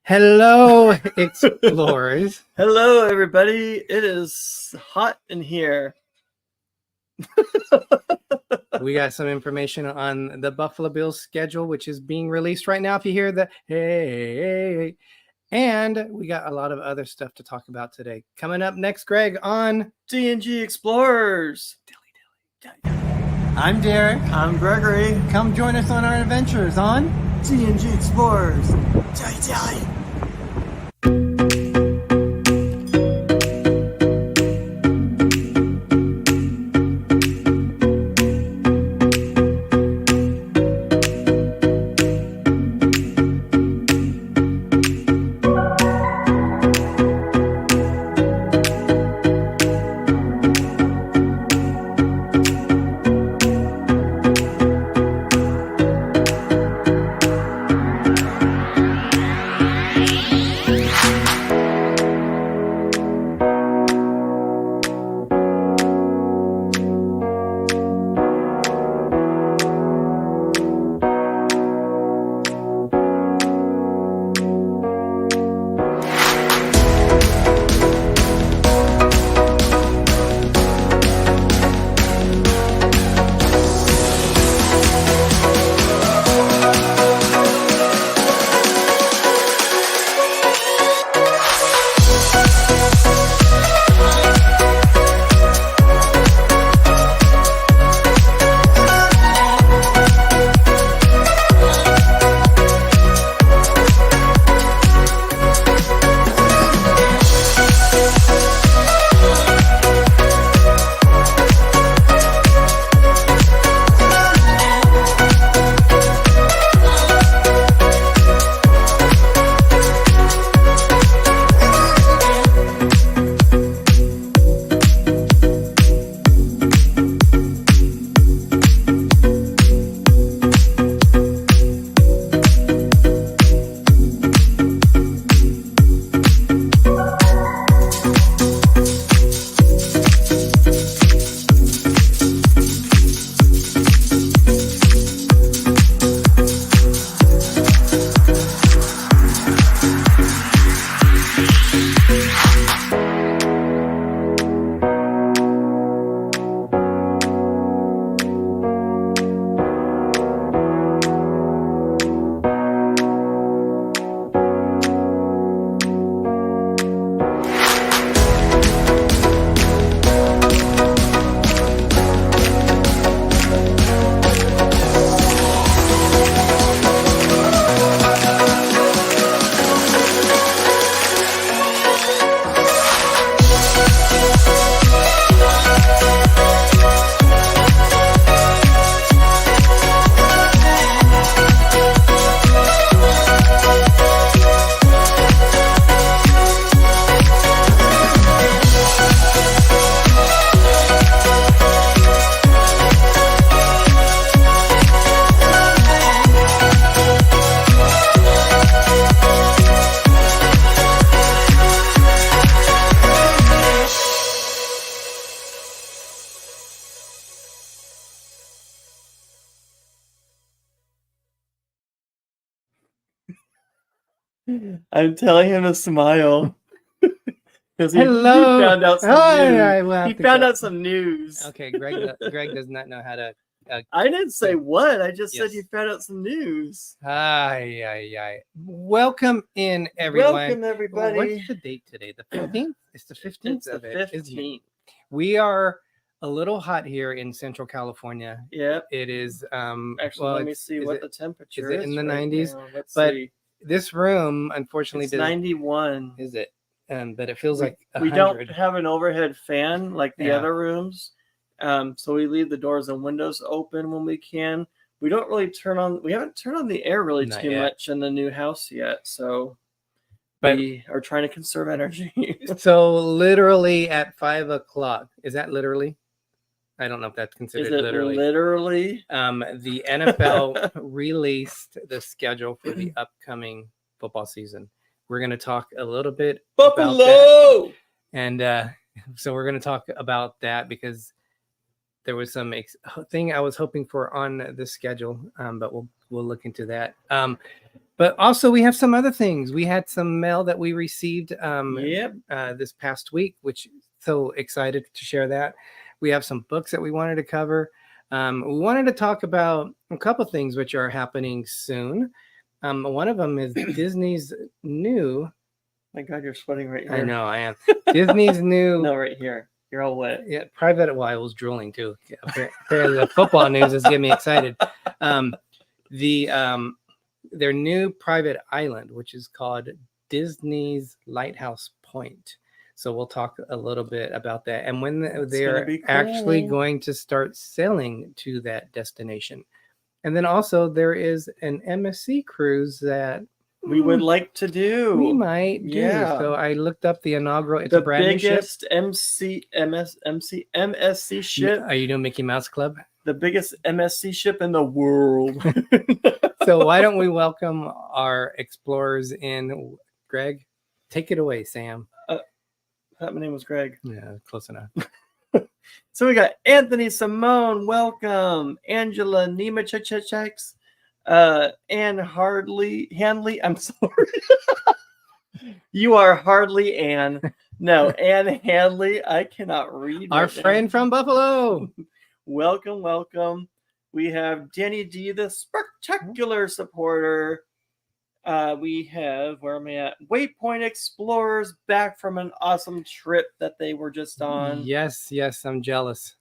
Hello, explorers. Hello, everybody. It is hot in here. We got some information on the Buffalo Bills schedule, which is being released right now. If you hear the hey, and we got a lot of other stuff to talk about today. Coming up next, Greg, on D&G Explorers. I'm Derek. I'm Gregory. Come join us on our adventures on D&G Explorers. Jelly, jelly. I'm telling him to smile. Because Hello. he found out some news. He found out some news. Okay, Greg does not know how to. I didn't say what. I just said you found out some news. Welcome in, everyone. Welcome, everybody. What's the date today? The 15th? It's the 15th It's the of it. 15th. We are a little hot here in Central California. Yep. It is. Actually, let me see what the temperature is. Is it in the right 90s? now. Let's But see. this room, unfortunately, It's 91. Is it? But it feels like 100. We don't have an overhead fan like the Yeah. other rooms. So we leave the doors and windows open when we can. We don't really we haven't turned on the air really Not too yet. much in the new house yet. So But we are trying to conserve energy. so literally at 5 o'clock, is that literally? I don't know if that's considered Is it literally? The NFL released the schedule for the upcoming football season. We're going to talk a little bit about that. Buffalo! And so we're going to talk about that because there was some thing I was hoping for on the schedule, but we'll look into that. But also we have some other things. We had some mail that we received Yep. this past week, which so excited to share that. We have some books that we wanted to cover. We wanted to talk about a couple things which are happening soon. One of them is Disney's new. My God, you're sweating right here. I know I am. Disney's new. No, right here. You're all wet. Yeah, private. Well, I was drooling too. Yeah, apparently the football news is getting me excited. Their new private island, which is called Disney's Lighthouse Point. So we'll talk a little bit about that and when they're actually going to start sailing to that destination. And then also there is an MSC cruise that we would like to do. We might do. Yeah. So I looked up the inaugural. It's the a brand new ship. biggest MSC ship. Are you doing Mickey Mouse Club? The biggest MSC ship in the world. So why don't we welcome our explorers in? Greg, take it away, Sam. I thought my name was Greg. Yeah, close enough. So we got Anthony Simone, welcome. Angela Nemachechecheks, Anne Handley. I'm sorry. You are hardly Anne. No, Anne Handley. I cannot read. Our friend from Buffalo. Welcome, welcome. We have Danny D, the spectacular supporter. We have, where am I at? Waypoint Explorers back from an awesome trip that they were just on. Yes, I'm jealous.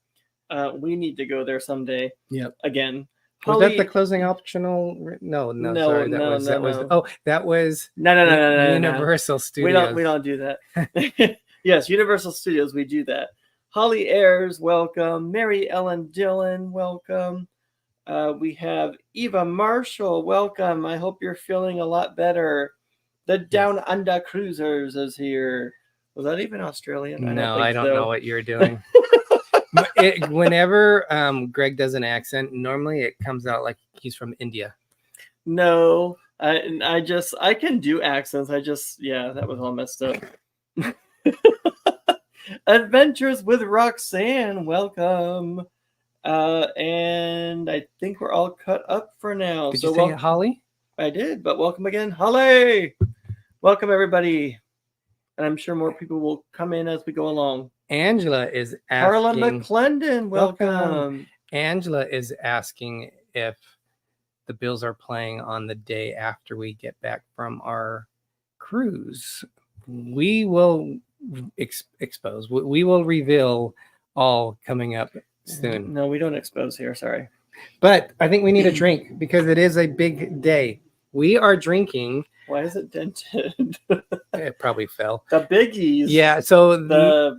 We need to go there someday. Yep. Again. Was that the closing optional? No, sorry. That was No. Universal Studios. We don't do that. Yes, Universal Studios, we do that. Holly Ayers, welcome. Mary Ellen Dillon, welcome. We have Eva Marshall, welcome. I hope you're feeling a lot better. The Down Under Cruisers is here. Was that even Australian? I don't know what you're doing. Whenever Greg does an accent, normally it comes out like he's from India. No, I can do accents. That was all messed up. Adventures with Roxanne, welcome. And I think we're all cut up for now. Did you say Holly? I did, but welcome again, Holly. Welcome everybody. And I'm sure more people will come in as we go along. Angela is asking. Carla McClendon, welcome. Angela is asking if the Bills are playing on the day after we get back from our cruise. We will expose. We will reveal all coming up soon. No, we don't expose here. Sorry. But I think we need a drink because it is a big day. We are drinking. Why is it dented? It probably fell. The biggies. Yeah. So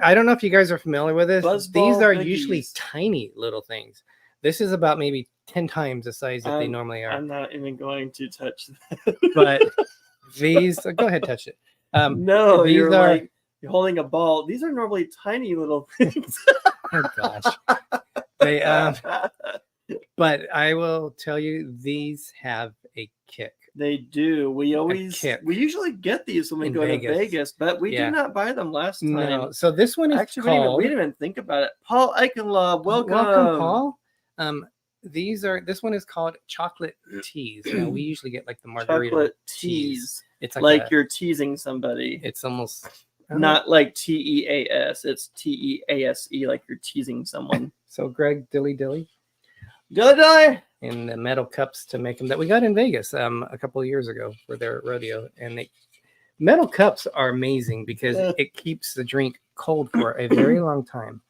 I don't know if you guys are familiar with this. These are biggies. Usually tiny little things. This is about maybe 10 times the size that they normally are. I'm not even going to touch that. But these, go ahead, touch it. No, you're holding a ball. These are normally tiny little things. Oh gosh. They but I will tell you, these have a kick. They do. We usually get these when we go to Vegas, but we did not buy them last time. No. So this one is actually we didn't even think about it. Paul Eichenlaub, welcome. Welcome, Paul. This one is called chocolate teas. Now, we usually get like the margarita chocolate teas. It's like you're teasing somebody. It's almost not like TEAS. It's TEASE, like you're teasing someone. So Greg, dilly. Dilly. In the metal cups to make them that we got in Vegas a couple of years ago for their rodeo. And metal cups are amazing because it keeps the drink cold for a very long time.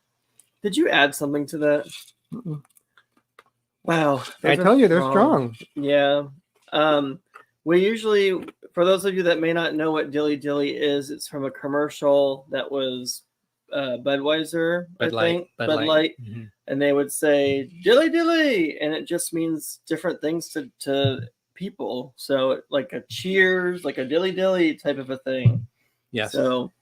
Did you add something to that? Mm-mm. Wow. I told you they're strong. Yeah. We usually, for those of you that may not know what Dilly Dilly is, it's from a commercial that was Budweiser, Bud Light. Mm-hmm. And they would say Dilly Dilly, and it just means different things to people. So like a cheers, like a Dilly Dilly type of a thing. Yes. So,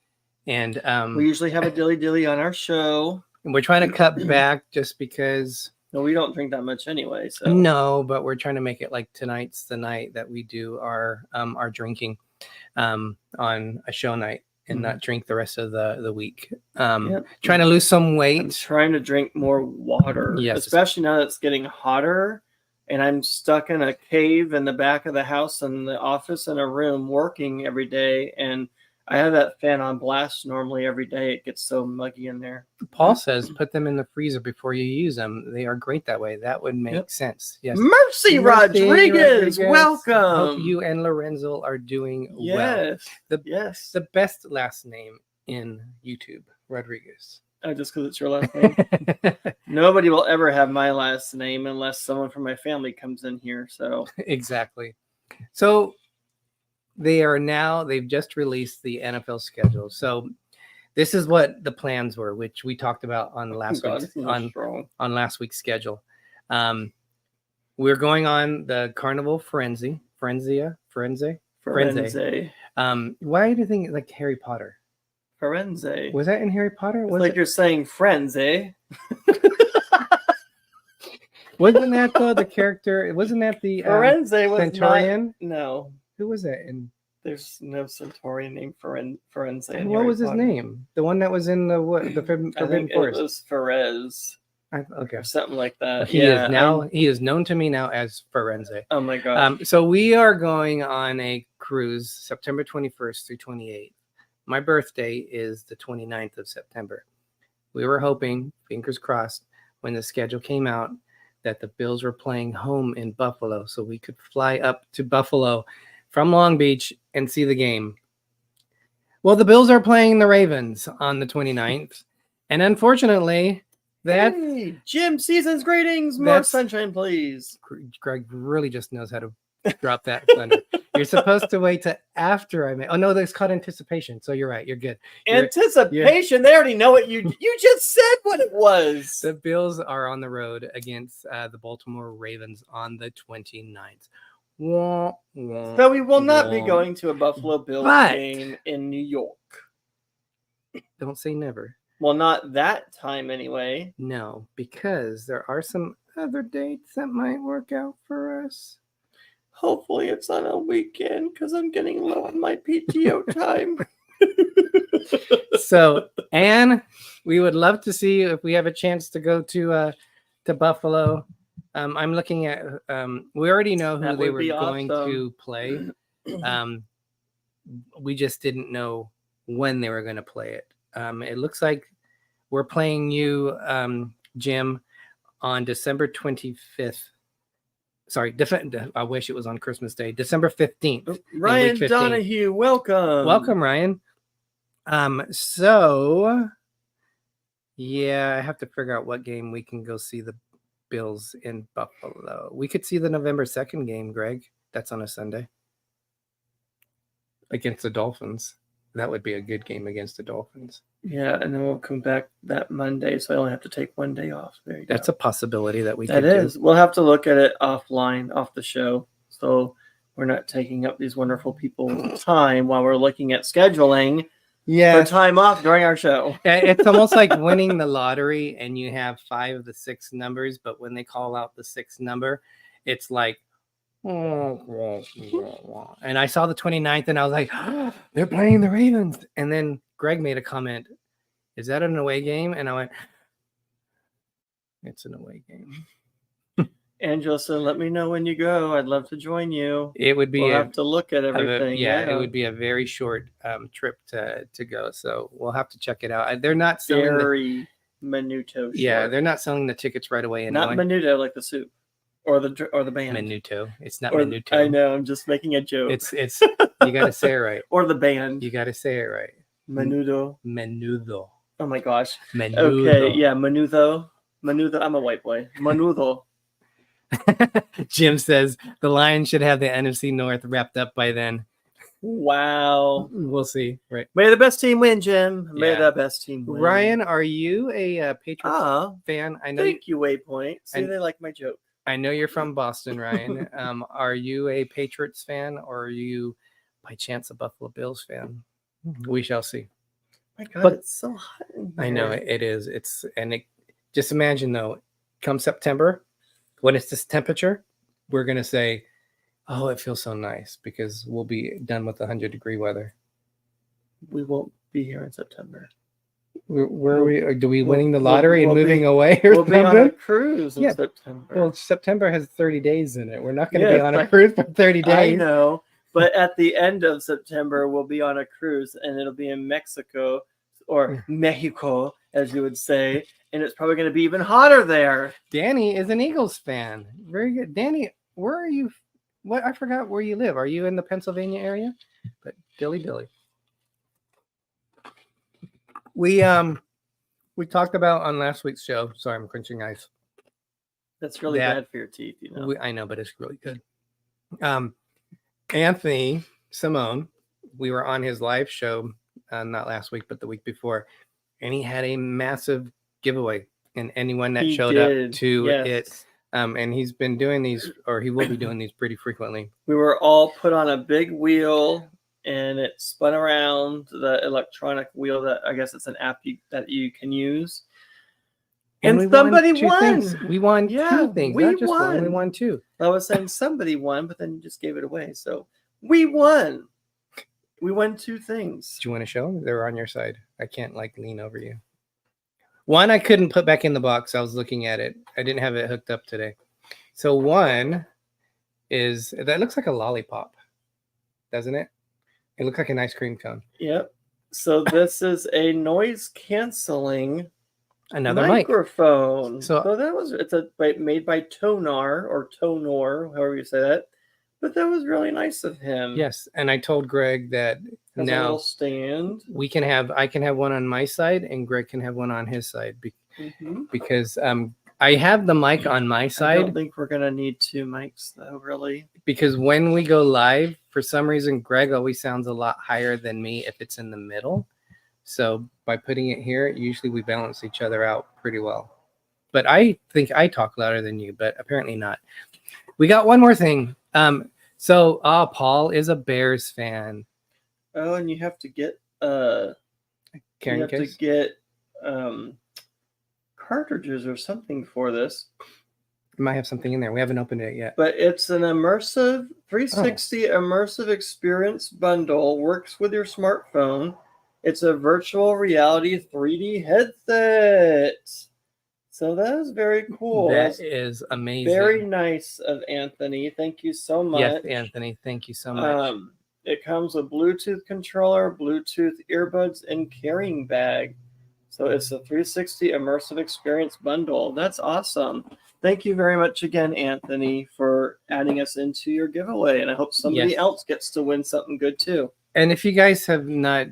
and we usually have a Dilly Dilly on our show. And we're trying to cut back just because. No, we don't drink that much anyway. So no, but we're trying to make it like tonight's the night that we do our drinking on a show night and not drink the rest of the week. Trying to lose some weight. I'm trying to drink more water. Yes. Especially now that it's getting hotter and I'm stuck in a cave in the back of the house in the office in a room working every day. And I have that fan on blast normally every day. It gets so muggy in there. Paul says put them in the freezer before you use them. They are great that way. That would make sense. Yes. Mercy Rodriguez, welcome. Hope you and Lorenzo are doing well. The best last name in YouTube, Rodriguez. Oh, just because it's your last name? Nobody will ever have my last name unless someone from my family comes in here. So exactly. So they've just released the NFL schedule. So this is what the plans were, which we talked about on last week's schedule. We're going on the Carnival Frenzy. Why do you think like Harry Potter? Firenze. Was that in Harry Potter? Was like you're saying friends, eh? Wasn't that the character? Wasn't that the Firenze was Centaurian? No. Who was that in? There's no Centaurian named Firenze. What was his name? The one that was in the Forbidden Forest. It was Ferez. Okay. Or something like that. He is known to me now as Firenze. Oh my god. So we are going on a cruise September 21st through 28th. My birthday is the 29th of September. We were hoping, fingers crossed, when the schedule came out, that the Bills were playing home in Buffalo, so we could fly up to Buffalo from Long Beach and see the game. Well, the Bills are playing the Ravens on the 29th, and unfortunately, Jim, season's greetings. More sunshine, please. Greg really just knows how to drop that thunder. You're supposed to wait to after I oh no, that's called anticipation. So you're right. You're good. Anticipation. They already know what you just said what it was. The Bills are on the road against the Baltimore Ravens on the 29th. So we will not be going to a Buffalo Bills game in New York. Don't say never. Well, not that time anyway. No, because there are some other dates that might work out for us. Hopefully it's on a weekend because I'm getting low on my PTO time. So, Anne, we would love to see if we have a chance to go to Buffalo. I'm looking at. We already know who they were going to play. We just didn't know when they were going to play it. It looks like we're playing you, Jim, on December 25th. Sorry, I wish it was on Christmas Day, December 15th. Ryan Donahue, welcome. Welcome, Ryan. So, yeah, I have to figure out what game we can go see the Bills in Buffalo. We could see the November 2nd game, Greg. That's on a Sunday. Against the Dolphins. That would be a good game against the Dolphins. Yeah, and then we'll come back that Monday, so I only have to take one day off. There you go. That's a possibility that we could do. We'll have to look at it offline, off the show, so we're not taking up these wonderful people's time while we're looking at scheduling for time off during our show. It's almost like winning the lottery, and you have 5 of the 6 numbers, but when they call out the 6th number, it's like, and I saw the 29th and I was like, oh, they're playing the Ravens. And then Greg made a comment, is that an away game? And I went, it's an away game. Angela said, let me know when you go. I'd love to join you. It would be we'll have to look at everything. It would be a very short trip to go. So we'll have to check it out. They're not selling Menudo. Yeah, they're not selling the tickets right away. Not Menudo like the soup. Or the band. Menudo. It's not Menudo. I know. I'm just making a joke. It's. You got to say it right. Or the band. You got to say it right. Menudo. Oh my gosh. Menudo. Okay. Yeah. Menudo. I'm a white boy. Menudo. Jim says the Lions should have the NFC North wrapped up by then. Wow. We'll see. Right. May the best team win, Jim. May the best team win. Ryan, are you a Patriots fan? I know. Thank you, Waypoint. See, they like my joke. I know you're from Boston, Ryan. Are you a Patriots fan, or are you, by chance, a Buffalo Bills fan? We shall see. My God, it's so hot in here. I know it is. Just imagine though, come September, when it's this temperature, we're gonna say, "Oh, it feels so nice," because we'll be done with 100-degree weather. We won't be here in September. Where are we? Do we winning the we'll- lottery and we'll moving be- away or We'll be on a something? cruise in Yeah. September. Well, September has 30 days in it. We're not going to be Yes, on a I- cruise for 30 days. I know, but at the end of September, we'll be on a cruise, and it'll be in Mexico, or Mexico, as you would say, and it's probably going to be even hotter there. Danny is an Eagles fan. Very good. Danny, where are you? What? I forgot where you live. Are you in the Pennsylvania area? But dilly. We talked about on last week's show. Sorry, I'm crunching ice. That's really bad for your teeth, you know. I know, but it's really good. Anthony Simone, we were on his live show, not last week, but the week before, and he had a massive giveaway. And anyone that showed up to it, and he's been doing these, or he will be doing these pretty frequently. We were all put on a big wheel, and it spun around, the electronic wheel that I guess it's an app that you can use. And somebody won. We won two things. We Not just won. one. We won two. I was saying somebody won, but then you just gave it away. So we won. We won two things. Do you want to show them? They're on your side. I can't lean over you. One I couldn't put back in the box. I was looking at it. I didn't have it hooked up today. So one is that looks like a lollipop, doesn't it? It looks like an ice cream cone. Yep. So this is a noise canceling another microphone. Mic. So it's made by Tonor or Tonor, however you say that. But that was really nice of him. Yes, and I told Greg that Has a now little stand. I can have one on my side and Greg can have one on his side because I have the mic on my side. I don't think we're gonna need two mics though, really. Because when we go live, for some reason, Greg always sounds a lot higher than me if it's in the middle. So by putting it here, usually we balance each other out pretty well. But I think I talk louder than you, but apparently not. We got one more thing. Paul is a Bears fan. Oh, and you have to get carrying case? To get cartridges or something for this. You might have something in there. We haven't opened it yet. But it's an immersive 360 immersive experience bundle. Works with your smartphone. It's a virtual reality 3D headset. So that is very cool. That is amazing. Very nice of Anthony. Thank you so much. Yes, Anthony. Thank you so much. It comes with Bluetooth controller, Bluetooth earbuds, and carrying bag. So it's a 360 immersive experience bundle. That's awesome. Thank you very much again, Anthony, for adding us into your giveaway. And I hope somebody else gets to win something good too. And if you guys have not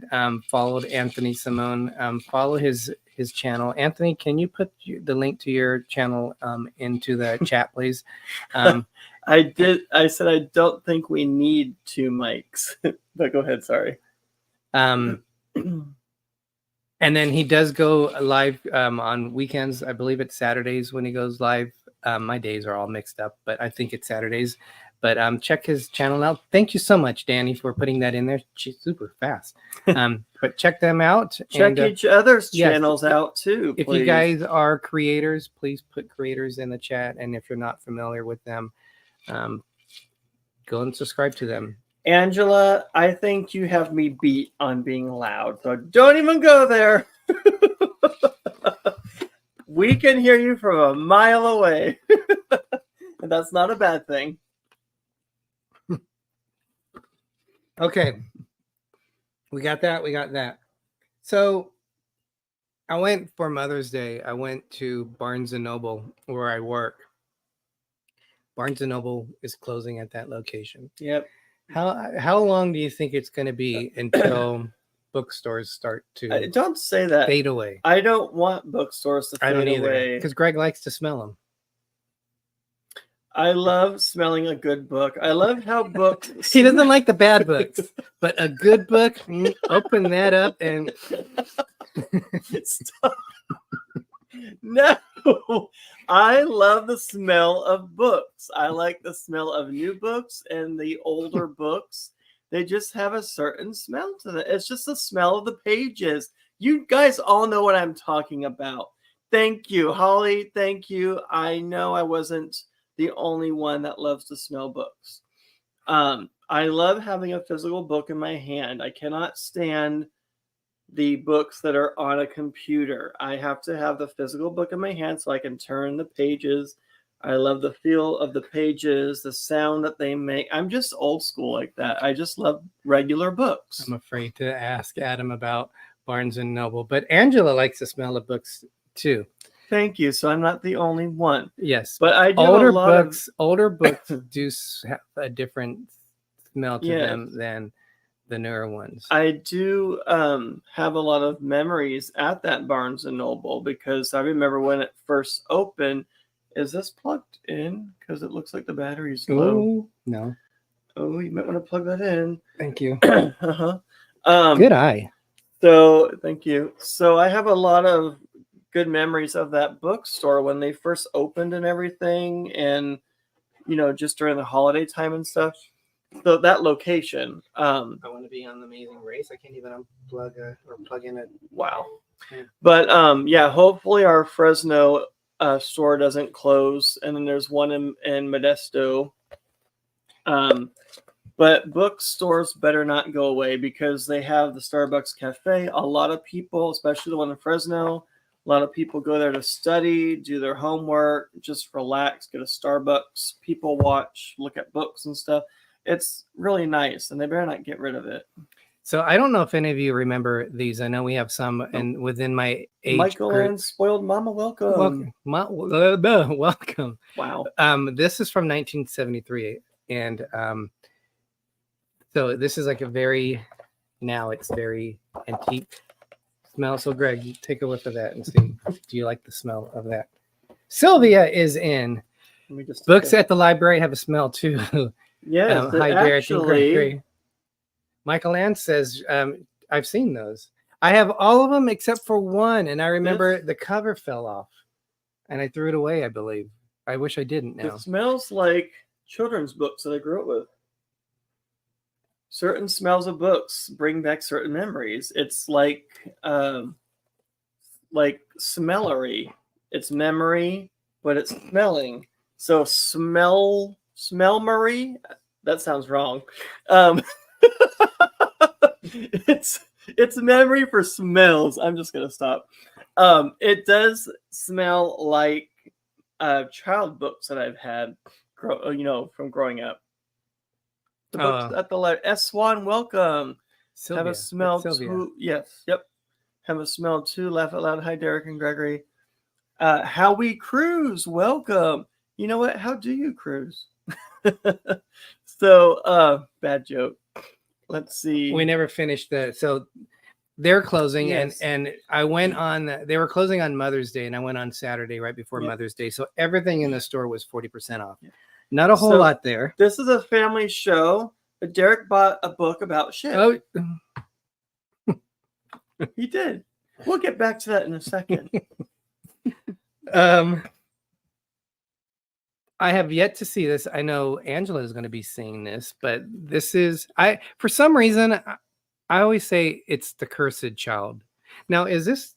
followed Anthony Simone, follow his channel. Anthony, can you put the link to your channel into the chat, please? I did. I said I don't think we need two mics, but go ahead. Sorry. And then he does go live on weekends. I believe it's Saturdays when he goes live. My days are all mixed up, but I think it's Saturdays. But check his channel out. Thank you so much, Danny, for putting that in there. She's super fast. But check them out. Check each other's channels out too. If you guys are creators, please put creators in the chat. And if you're not familiar with them, go and subscribe to them. Angela, I think you have me beat on being loud. So don't even go there. We can hear you from a mile away. And that's not a bad thing. Okay. We got that. So I went for Mother's Day. I went to Barnes & Noble where I work. Barnes & Noble is closing at that location. Yep. How long do you think it's going to be until bookstores start to don't say that. Fade away? I don't want bookstores to fade away. Because Greg likes to smell them. I love smelling a good book. I love how books... He doesn't like the bad books, but a good book, open that up and... Stop. No, I love the smell of books. I like the smell of new books and the older books. They just have a certain smell to them. It's just the smell of the pages. You guys all know what I'm talking about. Thank you, Holly. Thank you. I know I wasn't the only one that loves to smell books. I love having a physical book in my hand. I cannot stand the books that are on a computer. I have to have the physical book in my hand so I can turn the pages. I love the feel of the pages, the sound that they make. I'm just old school like that. I just love regular books. I'm afraid to ask Adam about Barnes and Noble, but Angela likes the smell of books too. Thank you. So I'm not the only one. Yes, but I do older a lot books. Older books do have a different smell to them than the newer ones. I do have a lot of memories at that Barnes and Noble because I remember when it first opened. Is this plugged in? Because it looks like the battery's low. Oh, no. Oh, you might want to plug that in. Thank you. Uh-huh. Good eye. So, thank you. So, I have a lot of good memories of that bookstore when they first opened and everything, and just during the holiday time and stuff. So that location. I want to be on the Amazing Race. I can't even unplug or plug in it. Wow. Yeah. But hopefully our Fresno store doesn't close, and then there's one in Modesto. But bookstores better not go away because they have the Starbucks Cafe. A lot of people, especially the one in Fresno, a lot of people go there to study, do their homework, just relax, get a Starbucks, people watch, look at books and stuff. It's really nice, and they better not get rid of it. So I don't know if any of you remember these. I know we have some, and within my age Michael group. and Spoiled Mama, welcome. Welcome. Wow. This is from 1973, and so this is like it's very antique smell. So Greg, you take a whiff of that and see. Do you like the smell of that? Sylvia is in. Books at the library have a smell too. Yes, hi, Derek and Gregory. Michael Ann says, I've seen those. I have all of them except for one. And I remember the cover fell off and I threw it away, I believe. I wish I didn't now. It smells like children's books that I grew up with. Certain smells of books bring back certain memories. It's like smellery. It's memory, but it's smelling. So smellmery, that sounds wrong. It's memory for smells. I'm just gonna stop. It does smell like child books that I've had, from growing up. The books at the library. S. Swan, welcome. Sylvia. Have a smell too. Yes. Yep. Have a smell too. Laugh out loud. Hi, Derek and Gregory. How we cruise. Welcome. You know what? How do you cruise? So, bad joke. Let's see. We never finished so they're closing. Yes. and I went on, they were closing on Mother's Day and I went on Saturday right before Mother's Day. So everything in the store was 40% off. Yeah. Not a whole lot there. This is a family show, but Derek bought a book about shit. Oh, he did. We'll get back to that in a second. I have yet to see this. I know Angela is going to be seeing this, but this is, for some reason, I always say it's the cursed child. Now, is this,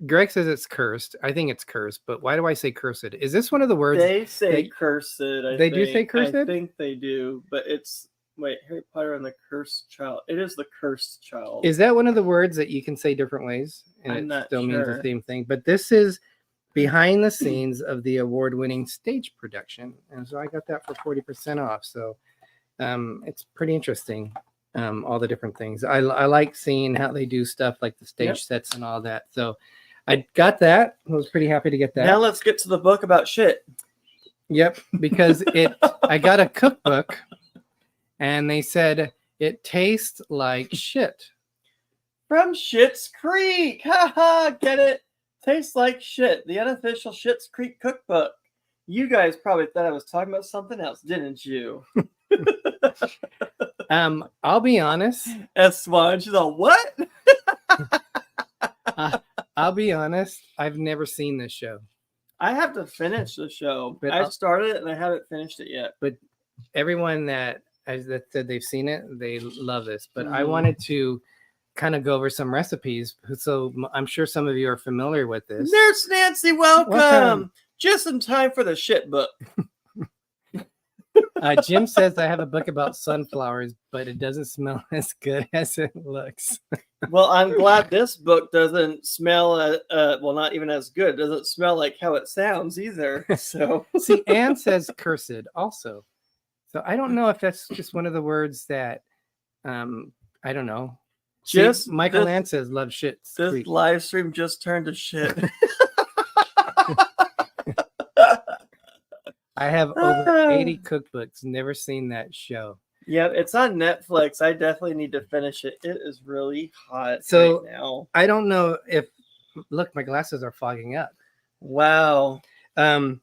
Greg says it's cursed. I think it's cursed, but why do I say cursed? Is this one of the words? They say cursed. They do say cursed? I think they do, but it's, Harry Potter and the Cursed Child. It is the Cursed Child. Is that one of the words that you can say different ways? And I'm not still sure. means the same thing, but this is behind the scenes of the award-winning stage production. And so I got that for 40% off. So it's pretty interesting, all the different things. I like seeing how they do stuff like the stage sets and all that. So I got that. I was pretty happy to get that. Now let's get to the book about shit. Yep, because I got a cookbook and they said it tastes like shit. From Schitt's Creek. Ha ha, get it? Tastes like shit. The unofficial Schitt's Creek cookbook. You guys probably thought I was talking about something else, didn't you? I'll be honest. S. Swan, she's all, what? I'll be honest. I've never seen this show. I have to finish the show. But I started it and I haven't finished it yet. But everyone that said they've seen it, they love this. But I wanted to kind of go over some recipes. So I'm sure some of you are familiar with this. Nurse Nancy, welcome. Just in time for the shit book. Jim says I have a book about sunflowers, but it doesn't smell as good as it looks. Well, I'm glad this book doesn't smell, well, not even as good. It doesn't smell like how it sounds either. So, See, Anne says cursed also. So I don't know if that's just one of the words that, I don't know. Just Michael Ann says love shit. This live stream just turned to shit. I have over 80 cookbooks. Never seen that show. Yeah, it's on Netflix. I definitely need to finish it. It is really hot So right now. I don't know if, look, my glasses are fogging up. Wow. I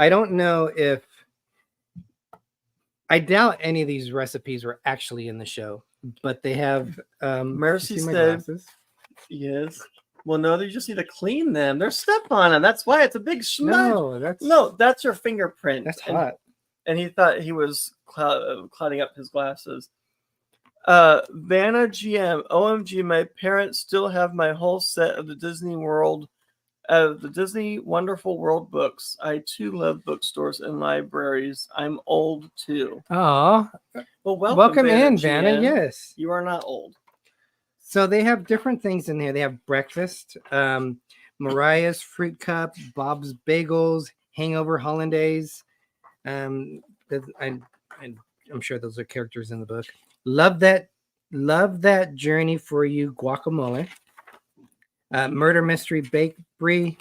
don't know if, I doubt any of these recipes were actually in the show, but they have. Mercy see my said, glasses? yes. Well, no, you just need to clean them. There's stuff on them. That's why it's a big smudge. No, that's your fingerprint. That's hot. And he thought he was clouding up his glasses. Vanna GM, OMG, my parents still have my whole set of the Disney Wonderful World books. I too love bookstores and libraries. I'm old too. Oh, well, welcome in, Vanna. Yes, you are not old. So they have different things in here. They have breakfast, Mariah's Fruit Cup, Bob's Bagels, Hangover Hollandaise. I'm sure those are characters in the book. Love that journey for you, guacamole. Murder Mystery Bakery,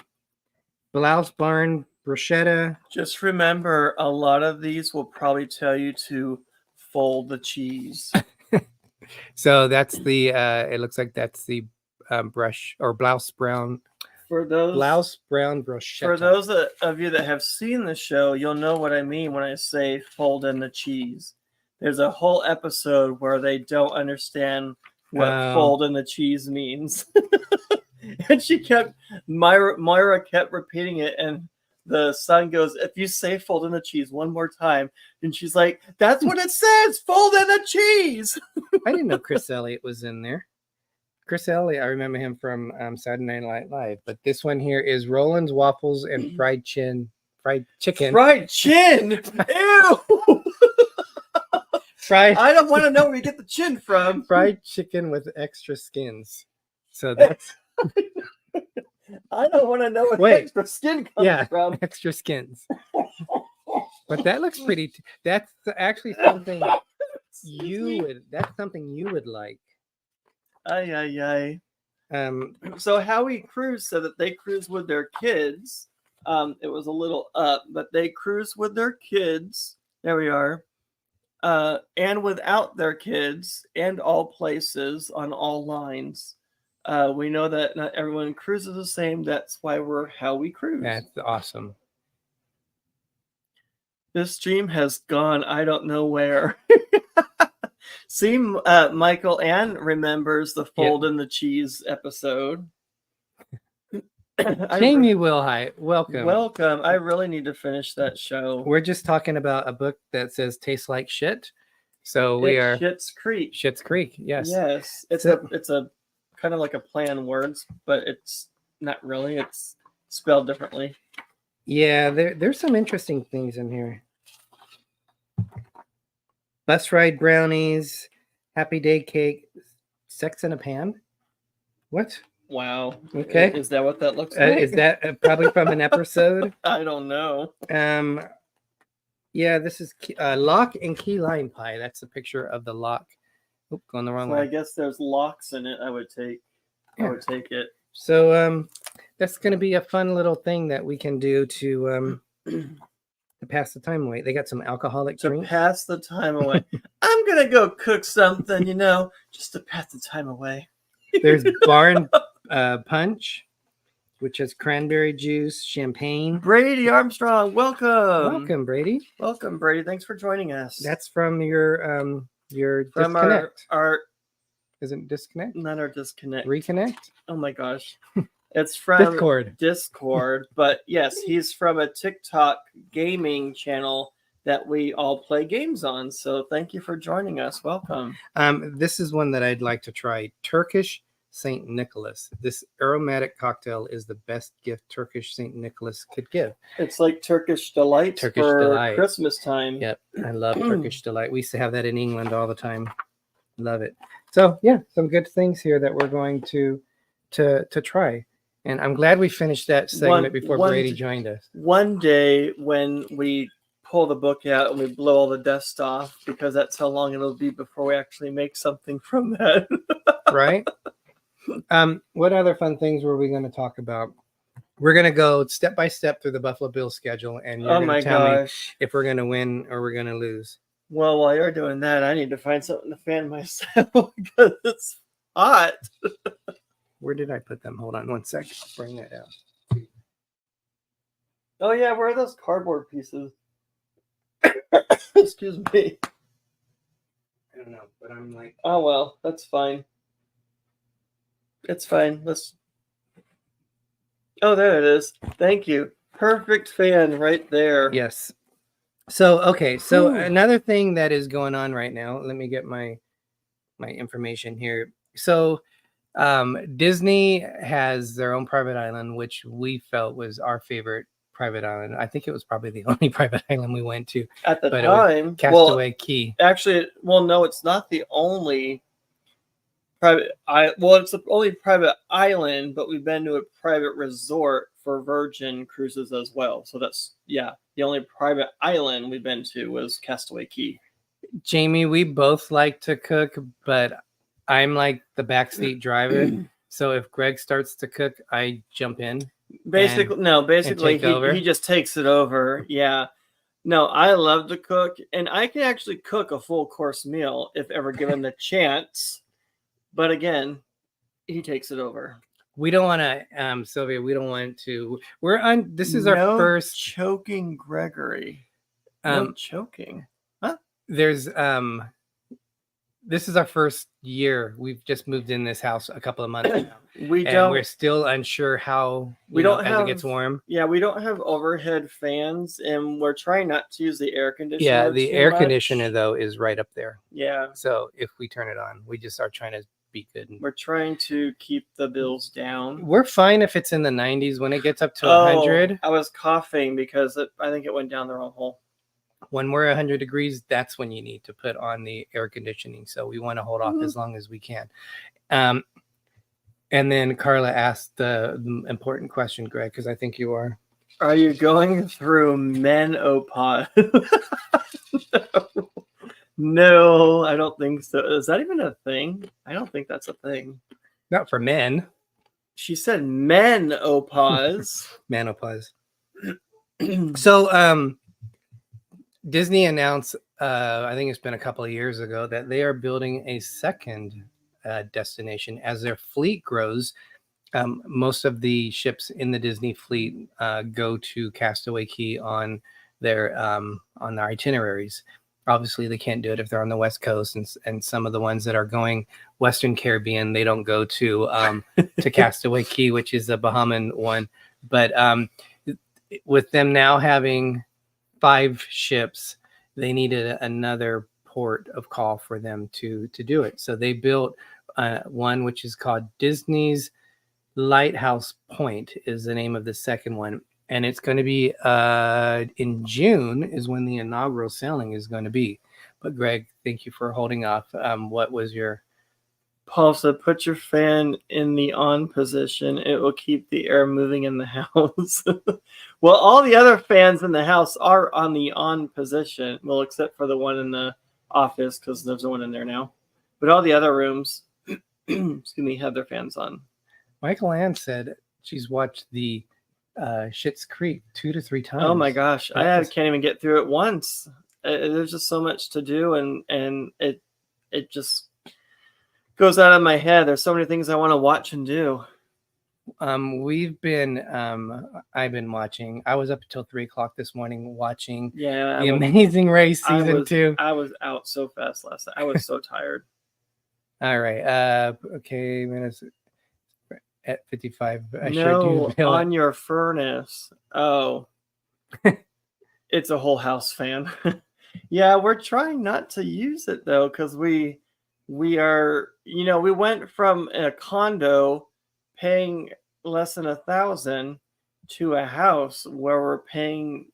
Blouse Barn Bruschetta. Just remember, a lot of these will probably tell you to fold the cheese. So that's the. It looks like that's the brush or blouse brown. For those blouse brown bruschetta. For those of you that have seen the show, you'll know what I mean when I say fold in the cheese. There's a whole episode where they don't understand what fold in the cheese means. And Myra kept repeating it, and the son goes, if you say fold in the cheese one more time, and she's like, that's what it says, fold in the cheese. I didn't know Chris Elliott was in there. Chris Elliott, I remember him from Saturday Night Live, but this one here is Roland's Waffles and fried chicken. Fried chin? Ew! I don't want to know where you get the chin from. Fried chicken with extra skins. So that's... I don't want to know where extra skin comes from. Extra skins. But that looks pretty. That's actually something that's something you would like. So Howie Cruise said that they cruise with their kids. It was a little up, but they cruise with their kids. There we are. And without their kids, and all places on all lines. We know that not everyone cruises the same. That's why we're Howie Cruise. That's awesome. This stream has gone, I don't know where. See, Michael Ann remembers the fold in the cheese episode. Jamie Wilhite, welcome. Welcome. I really need to finish that show. We're just talking about a book that says tastes like shit. So we are Schitt's Creek. Schitt's Creek, yes. Yes. It's a kind of like a play on words, but it's not really. It's spelled differently. Yeah, there's some interesting things in here. Bus ride brownies, happy day cake, sex in a pan. What? Wow. Okay. Is that what that looks like? Is that probably from an episode? I don't know. Yeah, this is lock and key lime pie. That's a picture of the lock. Oop, going the wrong way. I guess there's locks in it. I would take it. So that's going to be a fun little thing that we can do to pass the time away. They got some alcoholic drinks. Pass the time away. I'm going to go cook something, just to pass the time away. There's barn punch, which has cranberry juice, champagne. Brady Armstrong, welcome. Welcome, Brady. Welcome, Brady. Thanks for joining us. That's from your disconnect. Our isn't disconnect? Not our disconnect. Reconnect? Oh my gosh. It's from Discord. But yes, he's from a TikTok gaming channel that we all play games on. So thank you for joining us. Welcome. This is one that I'd like to try. Turkish St. Nicholas. This aromatic cocktail is the best gift Turkish St. Nicholas could give. It's like Turkish Delight for Christmas time. Yep. I love Turkish Delight. We used to have that in England all the time. Love it. So yeah, some good things here that we're going to try. And I'm glad we finished that segment before Brady joined us. One day when we pull the book out and we blow all the dust off, because that's how long it'll be before we actually make something from that. Right? What other fun things were we going to talk about? We're going to go step by step through the Buffalo Bills schedule, and you're going to tell me if we're going to win or we're going to lose. Well, while you're doing that, I need to find something to fan myself because it's hot. Where did I put them? Hold on one second. Bring that out. Oh yeah, where are those cardboard pieces? Excuse me. I don't know, but I'm like, oh well, that's fine. It's fine. Oh, there it is. Thank you. Perfect fan right there. Yes. So okay. So another thing that is going on right now. Let me get my information here. So Dizney has their own private island, which we felt was our favorite private island. I think it was probably the only private island we went to at the time. Castaway Key. Actually, well, no, it's not the only private. It's the only private island, but we've been to a private resort for Virgin cruises as well. So that's the only private island we've been to was Castaway Key. Jamie, we both like to cook, but I'm like the backseat driver. So if Greg starts to cook, I jump in. Basically, he just takes it over. Yeah. No, I love to cook, and I can actually cook a full course meal if ever given the chance. But again, he takes it over. We don't want to, Sylvia. We don't want to. We're on. This is our first choking, Gregory. No choking. Huh? There's This is our first year. We've just moved in this house a couple of months now. We're still unsure how as it gets warm. Yeah, we don't have overhead fans, and we're trying not to use the air conditioner. Yeah, the air conditioner though is right up there. Yeah. So if we turn it on, we just are trying to be good. We're trying to keep the bills down. We're fine if it's in the 90s. When it gets up to 100. I was coughing because I think it went down the wrong hole. When we're 100 degrees, that's when you need to put on the air conditioning. So we want to hold off as long as we can. And then Carla asked the important question, Greg, because I think you are. Are you going through menopause? No, I don't think so. Is that even a thing? I don't think that's a thing. Not for men. She said menopause. Menopause. So, Dizney announced, I think it's been a couple of years ago, that they are building a second destination as their fleet grows. Most of the ships in the Dizney fleet go to Castaway Key on their itineraries. Obviously, they can't do it if they're on the West Coast, and some of the ones that are going Western Caribbean, they don't go to Castaway Key, which is the Bahamian one. But with them now having 5 ships, they needed another port of call for them to do it. So they built one which is called Dizney's Lighthouse Point is the name of the second one. And it's going to be in June is when the inaugural sailing is going to be. But Greg, thank you for holding off. What was your... Paul said, put your fan in the on position. It will keep the air moving in the house. Well, all the other fans in the house are on the on position. Well, except for the one in the office, because there's no one in there now. But all the other rooms, excuse me, have their fans on. Michael Ann said she's watched the Schitt's Creek 2 to 3 times. Oh my gosh, I can't even get through it once. There's just so much to do, and it just goes out of my head. There's so many things I want to watch and do. I've been watching. I was up until 3:00 this morning watching The Amazing Race season 2. I was out so fast last night. I was so tired. All right. Okay, minutes at 55. On your furnace. Oh, it's a whole house fan. Yeah, we're trying not to use it though, because we are, we went from a condo paying less than $1,000 to a house where we're paying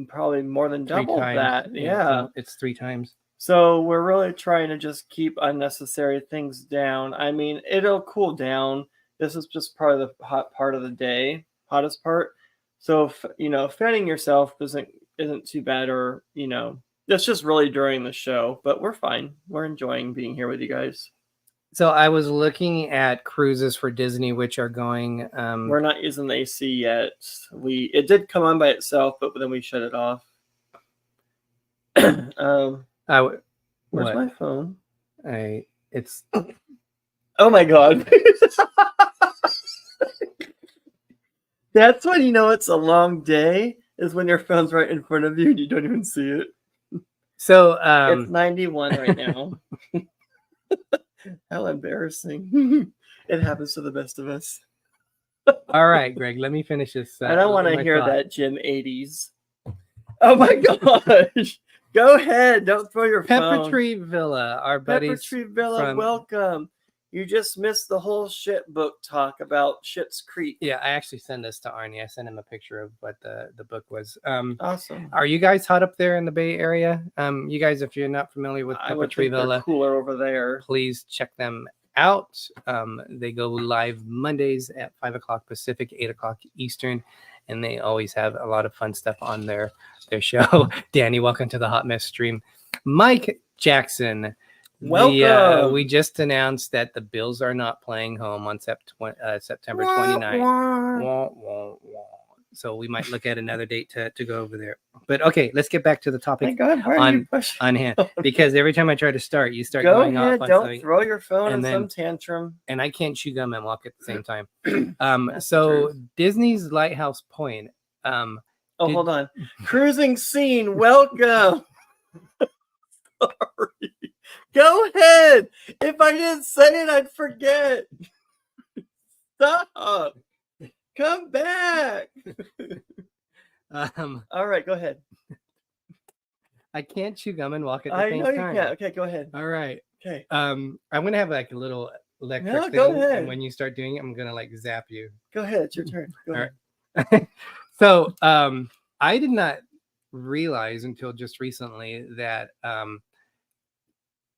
probably more than double that. Yeah, it's 3 times. So we're really trying to just keep unnecessary things down. I mean, it'll cool down. This is just part of the hot part of the day, hottest part. So fanning yourself isn't too bad, or it's just really during the show. But we're fine. We're enjoying being here with you guys. So I was looking at cruises for Disney, which are going. We're not using the AC yet. It did come on by itself, but then we shut it off. Where's what? my phone? It's. Oh my God. That's when you know it's a long day, is when your phone's right in front of you and you don't even see it. So it's 91 right now. How embarrassing. It happens to the best of us. All right, Greg, let me finish this. I don't want to hear that, Jim 80s. Oh my gosh. Go ahead. Don't throw your phone. Pepper Tree Villa, our buddies. Pepper Tree Villa, welcome. You just missed the whole shit book talk about Schitt's Creek. Yeah, I actually sent this to Arnie. I sent him a picture of what the book was. Awesome. Are you guys hot up there in the Bay Area? You guys, if you're not familiar with Pepper Tree Villa, cooler over there. Please check them out. They go live Mondays at 5 o'clock Pacific, 8 o'clock Eastern, and they always have a lot of fun stuff on their show. Danny, welcome to the Hot Mess stream. Mike Jackson. Welcome. We just announced that the Bills are not playing home on September 29th. So we might look at another date to go over there. But okay, let's get back to the topic on hand. Because every time I try to start, you start going off on don't something. Throw your phone in some tantrum. And I can't chew gum and walk at the same time. So Disney's Lighthouse Point. Hold on. Cruising scene. Welcome. Sorry. Go ahead. If I didn't say it, I'd forget. Stop. Come back. All right, go ahead. I can't chew gum and walk at the same time. I know you can't. Okay, go ahead. All right. Okay. I'm gonna have like a little electric thing. Go ahead. And when you start doing it, I'm gonna like zap you. Go ahead. It's your turn. Go ahead. Right. So I did not realize until just recently that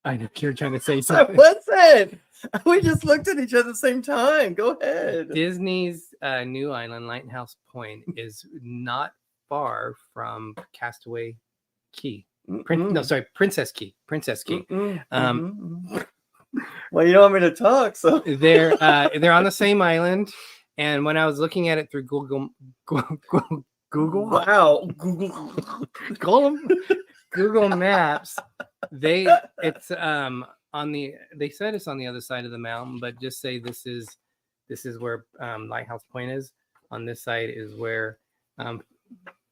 I know you're trying to say something. Listen, we just looked at each other at the same time. Go ahead. Disney's new island, Lighthouse Point, is not far from Castaway Key. Princess Key. Well, you don't want me to talk, so they're on the same island. And when I was looking at it through Google, wow, Google Maps, they said it's on the other side of the mountain, but just say this is where Lighthouse Point is. On this side is where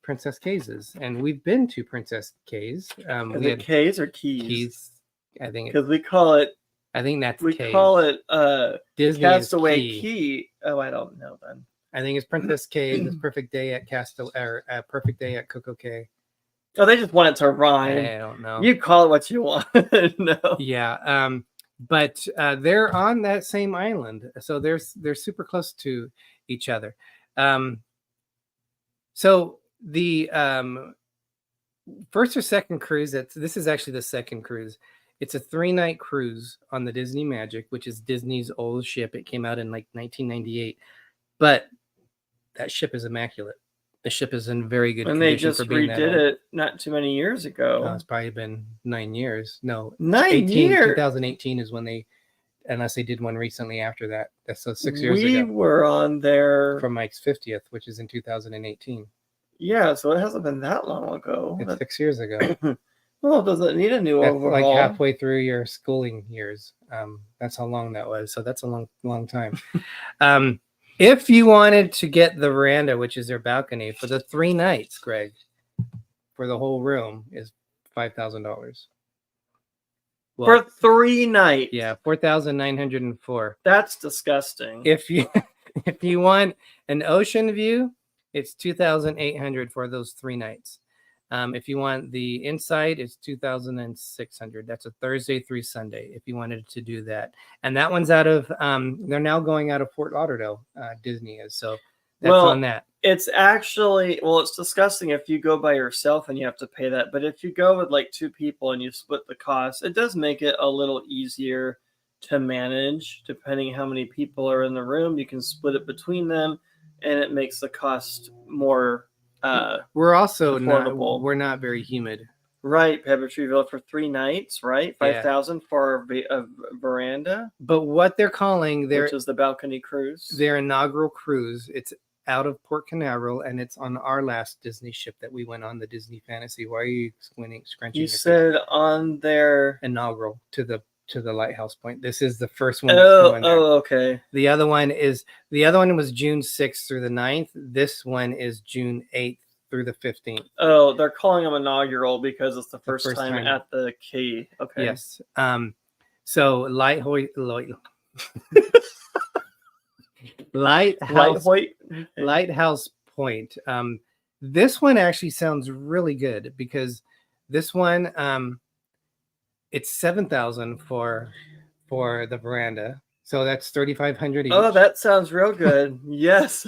Princess Cays is, and we've been to Princess Cays. Is it Cays or Keys? Keys, I think, because we call it. I think that's we Cays. Call it Castaway Key. Oh, I don't know then. I think it's Princess Cays. It's Perfect Day at Perfect Day at Coco Cay. Oh, they just want it to rhyme. I don't know. You call it what you want. No. Yeah. But they're on that same island, so they're super close to each other. So the first or second cruise, this is actually the second cruise. It's a 3-night cruise on the Disney Magic, which is Disney's old ship. It came out in like 1998, but that ship is immaculate. The ship is in very good condition. And they just redid it not too many years ago. It's probably been 9 years. No, 9 years. 2018 is when they, unless they did one recently after that. That's so 6 years ago. We were on there for Mike's 50th, which is in 2018. Yeah, so it hasn't been that long ago. It's 6 years ago. Well, does it need a new overhaul? Like halfway through your schooling years. That's how long that was. So that's a long time. If you wanted to get the veranda, which is their balcony, for the 3 nights, Greg, for the whole room is $5,000. Well, for 3 nights. Yeah, $4,904. That's disgusting. If you want an ocean view, it's $2,800 for those 3 nights. If you want the inside, it's $2,600. That's a Thursday through Sunday if you wanted to do that. And that one's out of they're now going out of Fort Lauderdale, Disney is. So that's on that. It's actually, well, it's disgusting if you go by yourself and you have to pay that. But if you go with like 2 people and you split the cost, it does make it a little easier to manage. Depending how many people are in the room, you can split it between them, and it makes the cost more we're also affordable. we're not very humid. Right, Pebblitreeville for 3 nights, right? 5,000 for a veranda. But what they're calling which is the balcony cruise. Their inaugural cruise. It's out of Port Canaveral, and it's on our last Disney ship that we went on, the Disney Fantasy. Why are you scrunching? You said on their inaugural to the Lighthouse Point. This is the first one. Okay. The other one was June 6th through the 9th. This one is June 8th through the 15th. Oh, they're calling them inaugural because it's the first time at the key. Okay. Yes. So Lighthouse Point. This one actually sounds really good because this one it's 7,000 for the veranda. So that's 3,500 each. Oh, that sounds real good. Yes.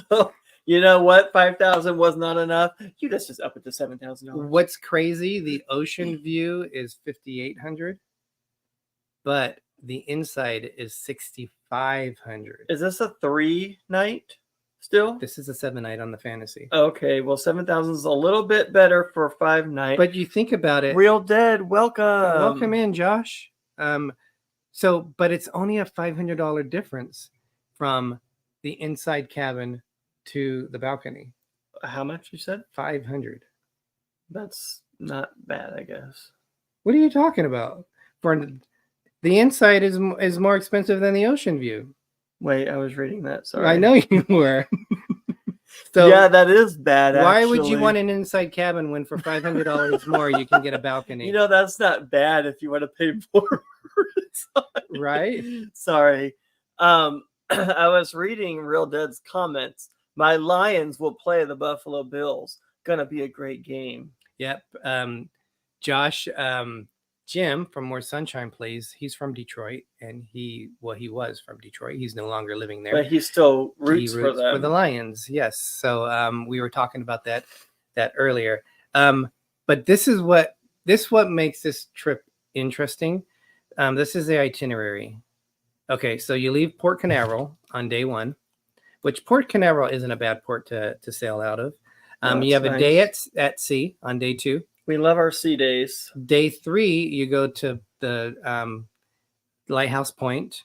You know what? 5,000 was not enough. You just up it to $7,000. What's crazy? The ocean view is 5,800, but the inside is 6,500. Is this a 3-night still? This is a 7-night on the Fantasy. Okay, well, 7,000 is a little bit better for a 5-night. But you think about it. Real Dead, welcome. Welcome in, Josh. But it's only a $500 difference from the inside cabin to the balcony. How much you said? 500. That's not bad, I guess. What are you talking about? For the inside is more expensive than the ocean view. Wait, I was reading that. Sorry. I know you were. So yeah, that is bad. Why would you want an inside cabin when for $500 more you can get a balcony? You know, that's not bad if you want to pay more. Right? Sorry. I was reading Real Dead's comments. My Lions will play the Buffalo Bills. Gonna be a great game. Yep. Josh, Jim from More Sunshine Plays. He's from Detroit, and he was from Detroit. He's no longer living there, but he still roots for them. For the Lions. Yes. So we were talking about that earlier. But this what makes this trip interesting. This is the itinerary. Okay, so you leave Port Canaveral on day 1, which Port Canaveral isn't a bad port to sail out of. You have a day at sea on day 2. We love our sea days. Day 3, you go to the Lighthouse Point.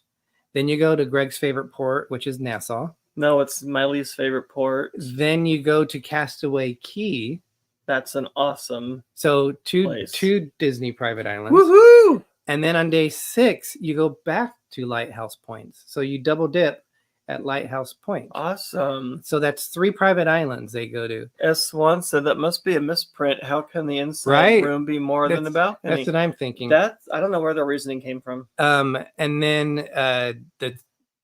Then you go to Greg's favorite port, which is Nassau. No, it's my least favorite port. Then you go to Castaway Cay. That's an awesome two Disney private islands. Woohoo! And then on day 6, you go back to Lighthouse Points. So you double dip at Lighthouse Point. Awesome. So that's 3 private islands they go to. S1 said that must be a misprint. How can the inside room be more than the balcony? That's what I'm thinking. I don't know where the reasoning came from. And then the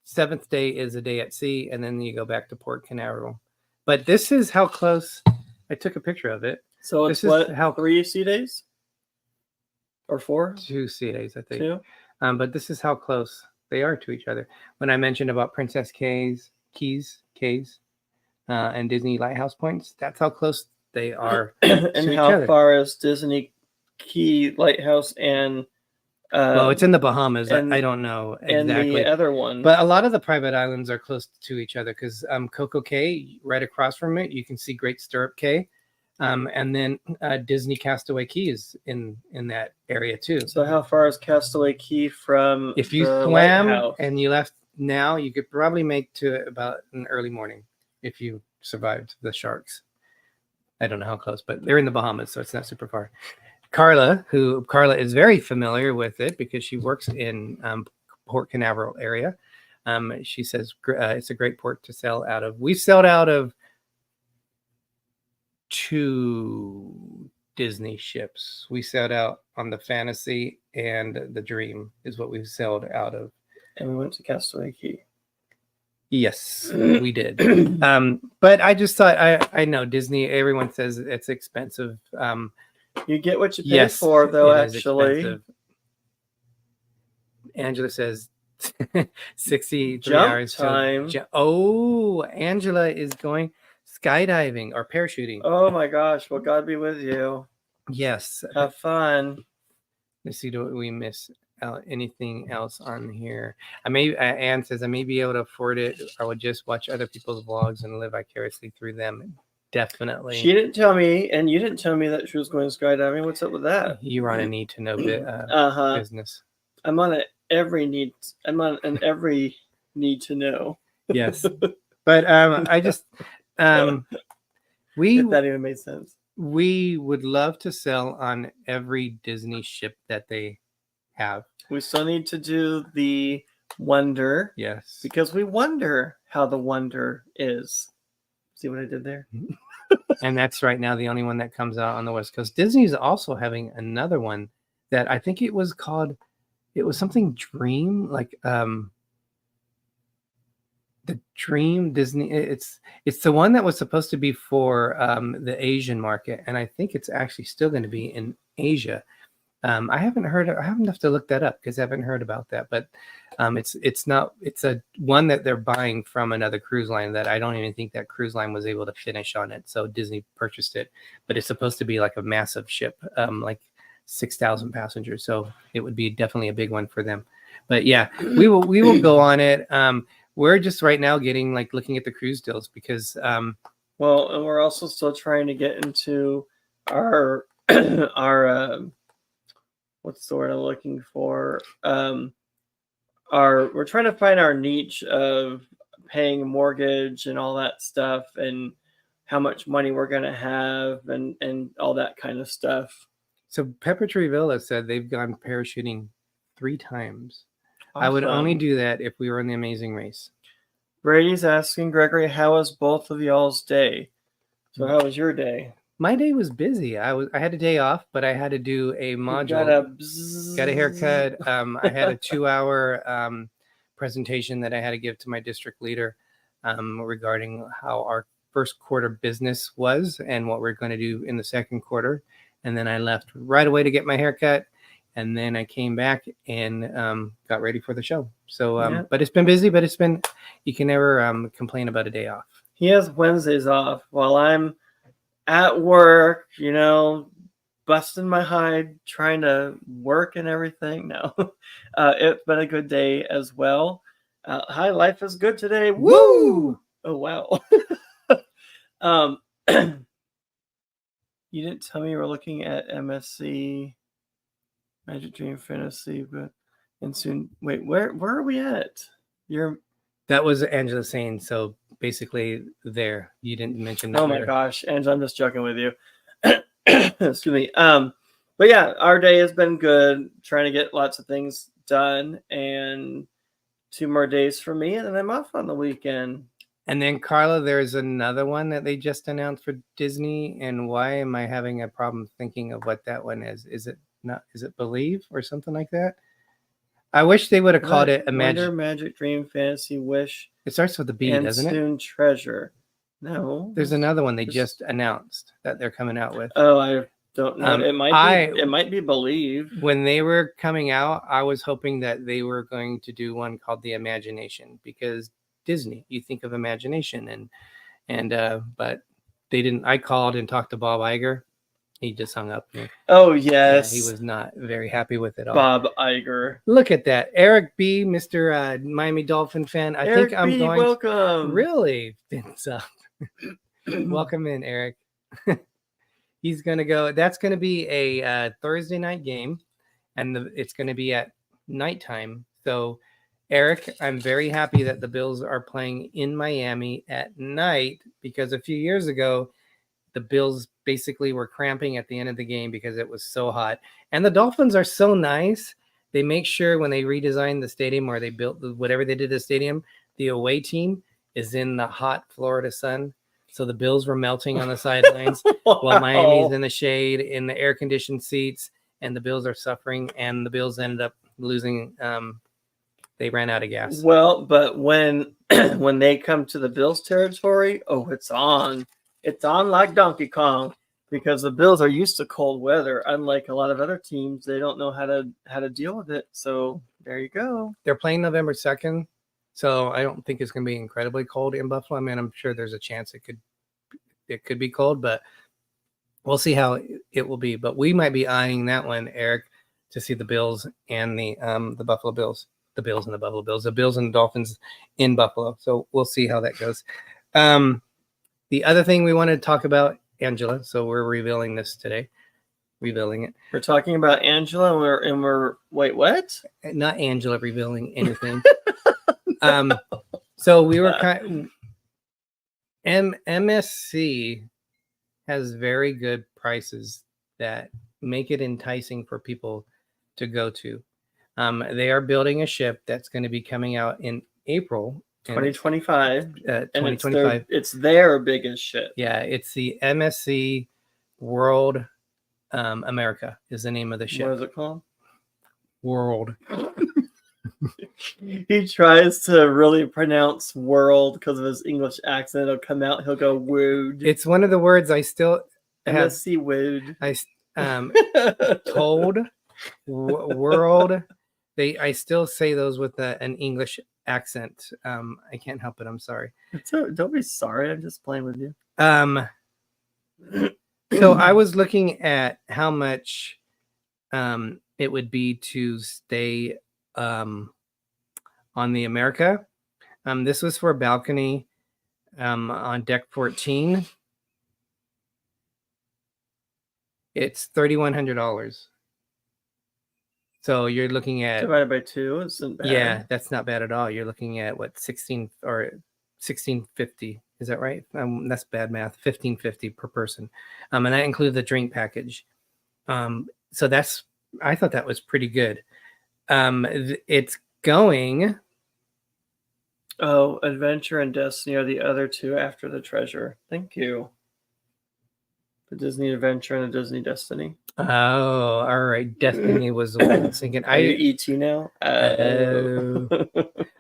7th day is a day at sea, and then you go back to Port Canaveral. But this is how close. I took a picture of it. So it's 3 sea days? Or 4? 2 sea days, I think. 2? But this is how close they are to each other. When I mentioned about Princess Keys, and Disney Lighthouse Points, that's how close they are. And how far is Disney Key Lighthouse and? It's in the Bahamas. I don't know exactly. And the other one, but a lot of the private islands are close to each other because Coco Cay, right across from it, you can see Great Stirrup Cay. And then Disney Castaway Cay is in that area too. So how far is Castaway Cay from? If you swam and you left now, you could probably make to about an early morning if you survived the sharks. I don't know how close, but they're in the Bahamas, so it's not super far. Carla is very familiar with it because she works in Port Canaveral area. She says it's a great port to sail out of. We sailed out of 2 Disney ships. We sailed out on the Fantasy and the Dream is what we sailed out of. And we went to Castaway Cay. Yes, we did. But I just thought, I know Disney, everyone says it's expensive. You get what you pay for, though, actually. Angela says 63 jump hours. Time. Angela is going. skydiving or parachuting. Oh my gosh! Well, God be with you. Yes. Have fun. Let's see, do we miss anything else on here? Anne says I may be able to afford it. I would just watch other people's vlogs and live vicariously through them. Definitely. She didn't tell me, and you didn't tell me that she was going skydiving. What's up with that? You're on a need to know business. I'm on an every need to know. Yes. But I just if that even made sense. We would love to sell on every Disney ship that they have. We still need to do the Wonder. Yes. Because we wonder how the Wonder is. See what I did there? And that's right now the only one that comes out on the West Coast. Disney is also having another one that I think it was something Dream, like the Dream Disney. It's the one that was supposed to be for the Asian market, and I think it's actually still going to be in Asia. I haven't have to look that up because I haven't heard about that. But it's a one that they're buying from another cruise line that I don't even think that cruise line was able to finish on it. So Disney purchased it, but it's supposed to be like a massive ship, like 6,000 passengers. So it would be definitely a big one for them. But yeah, we will go on it. We're just right now looking at the cruise deals because well, and we're also still trying to get into our what's the word I'm looking for? We're trying to find our niche of paying a mortgage and all that stuff, and how much money we're gonna have, and all that kind of stuff. So Pepper Tree Villa said they've gone parachuting 3 times. Awesome. I would only do that if we were in the Amazing Race. Brady's asking Gregory, how was both of y'all's day? So how was your day? My day was busy. I had a day off, but I had to do a module. Got a haircut. I had a 2-hour presentation that I had to give to my district leader regarding how our first quarter business was and what we're going to do in the second quarter. And then I left right away to get my haircut. And then I came back and got ready for the show. So, but it's been busy, but you can never complain about a day off. He has Wednesdays off while I'm at work, busting my hide, trying to work and everything. No, it's been a good day as well. Hi, life is good today. Woo! Oh, wow. You didn't tell me you were looking at MSC. Magic Dream Fantasy, and soon. Wait, where are we at? That was Angela saying. So basically, there you didn't mention that. Oh my gosh, Angela, I'm just joking with you. Excuse me. But yeah, our day has been good. Trying to get lots of things done, and 2 more days for me, and then I'm off on the weekend. And then Carla, there's another one that they just announced for Disney. And why am I having a problem thinking of what that one is? Is it Believe or something like that? I wish they would have called it Magic Dream Fantasy Wish. It starts with a B, doesn't it? Soon Treasure. No. There's another one they just announced that they're coming out with. Oh, I don't know. It might be Believe. When they were coming out, I was hoping that they were going to do one called The Imagination, because Disney, you think of imagination, but they didn't. I called and talked to Bob Iger. He just hung up. Oh, yes. Yeah, he was not very happy with it all. Bob Iger. Look at that. Eric B., Mr. Miami Dolphin fan. Welcome. Really? Welcome in, Eric. He's going to go. That's going to be a Thursday night game, and it's going to be at nighttime. So, Eric, I'm very happy that the Bills are playing in Miami at night, because a few years ago, the Bills basically were cramping at the end of the game because it was so hot. And the Dolphins are so nice. They make sure when they redesigned the stadium, or they built whatever they did to the stadium, the away team is in the hot Florida sun. So the Bills were melting on the sidelines while Miami's in the shade in the air-conditioned seats, and the Bills are suffering, and the Bills ended up losing. They ran out of gas. Well, but when they come to the Bills territory, it's on. It's on like Donkey Kong, because the Bills are used to cold weather. Unlike a lot of other teams, they don't know how to deal with it. So there you go. They're playing November 2nd, so I don't think it's going to be incredibly cold in Buffalo. I mean, I'm sure there's a chance it could it could be cold, but we'll see how it will be. But we might be eyeing that one, Eric, to see the Bills and the Buffalo Bills, the Bills and the Buffalo Bills, the Bills and the Dolphins in Buffalo. So we'll see how that goes. The other thing we wanted to talk about, Angela. So we're revealing this today. Revealing it. We're talking about Angela, and we're wait, what? Not Angela revealing anything. So we were MSC has very good prices that make it enticing for people to go to. They are building a ship that's going to be coming out in April 2025. 2025. It's their biggest ship. Yeah, it's the MSC World America is the name of the ship. What is it called? World. He tries to really pronounce world because of his English accent. It'll come out. He'll go wood. It's one of the words I still have. MSC wood. Told world. I still say those with an English accent. I can't help it. I'm sorry. Don't be sorry. I'm just playing with you. So I was looking at how much it would be to stay on the America. This was for a balcony on deck 14. It's $3,100. So you're looking at divided by 2 isn't bad. Yeah, that's not bad at all. You're looking at what, 1650. Is that right? That's bad math. $1,550 per person, and that includes the drink package. So I thought that was pretty good. It's going. Oh, Adventure and Destiny are the other two after the Treasure. Thank you. The Disney Adventure and the Disney Destiny. Oh, all right. Destiny was the one I was thinking. Are you ET now?